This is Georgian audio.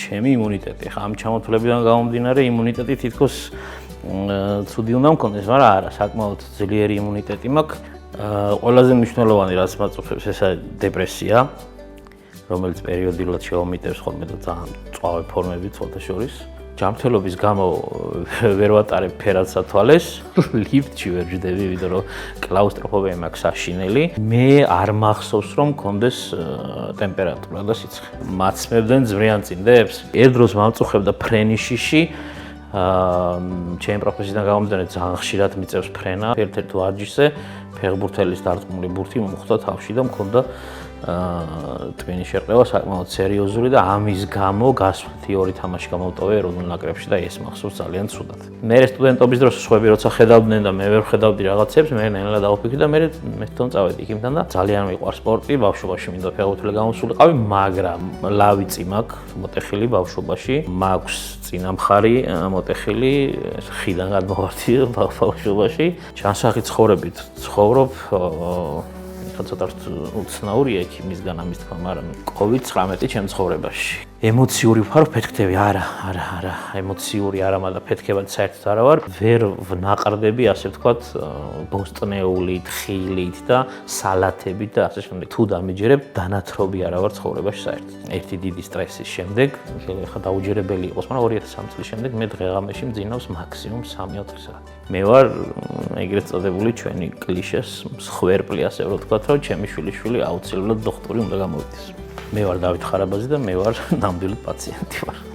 ჩემი იმუნიტეტი. ხა ამ ჩამოთვლებიდან გამომდინარე იმუნიტეტი თითქოს ცუდი უნდა მქონდეს, მაგრამ არა, საკმაოდ ძლიერი იმუნიტეტი მაქვს. ყველაზე მნიშვნელოვანი რაც მაწუხებს ესა დეპრესია, რომელიც პერიოდულად შეომიტევს ხოლმე და ძალიან მწვავე ფორმები ცოტა შორის. ჯანმრთელობის გამო ვერ ვატარებ ფერად სათვალეს, ლიფტში ვერ ჯდები, ვიდრე რომ კლაუსტროფობია მაქვს საშინელი. მე არ მახსოვს რომ მქონდეს ტემპერატურა და სიცხე. მაცმებდნენ ძვრიან წინდებს. ერთ დროს მამწუხებდა ფრენიშიში. ჩემი პროფესიიდან გამომდინარე ძალიან ხშირად მიწევს ფრენა. ერთ-ერთ ვარჯიშზე ფეხბურთელის დარტყმული ბურთი მომხვდა თავში და მქონდა ტვინის შერყევა საკმაოდ სერიოზული და ამის გამო გასვლითი 2 თამაში გამოვტოვე ეროვნულ ნაკრებში და ეს მახსოვს ძალიან ცუდად. მე სტუდენტობის დროს სხვები როცა ხედავდნენ და მე ვერ ხედავდი რაღაცებს, მე ნელა დავფიქრდი და მე თვითონ წავედი იქიდან და ძალიან მიყვარს სპორტი, ბავშვობაში მინდა ფეხბურთელი გამოსულიყავი, მაგრამ ლავიწი მაქვს მოტეხილი ბავშვობაში, მაქვს წინამხარი მოტეხილი, ხიდან გადმოვარდი ბავშვობაში, ჩანსახი ცხოვრებით ცხოვრობ ცოტა უცნაურია იქ მისგან ამის თქვა, მაგრამ COVID-19 ჩემ ცხოვრებაში. ემოციური ვარ, ფეთქდები, არა, ემოციური არა, მაგრამ ფეთქებად საერთოდ არა ვარ. ვერ ვნაყრდები, ასე ვთქვათ, ბოსტნეულით, ხილით და სალათებით და ასე შემდეგ. თუ დამიჯერებ, დანათრობი არა ვარ ცხოვრებაში საერთოდ. ერთი დიდი სტრესის შემდეგ, ხა დაუჯერებელი იყოს, მაგრამ 2003 წლის შემდეგ მე დღე-ღამეში მძინავს მაქსიმუმ 3-4 საათი. მე ვარ ეგრეთ წოდებული ჩვენი კლიშეს მსხვერპლი, ასე ვთქვათ, რომ ჩემი შვილიშვილი აუცილებლად დოქტორი უნდა გამოვიდეს. მე ვარ დავით ხარაბაძე და მე ვარ ნამდვილი პაციენტი ვარ.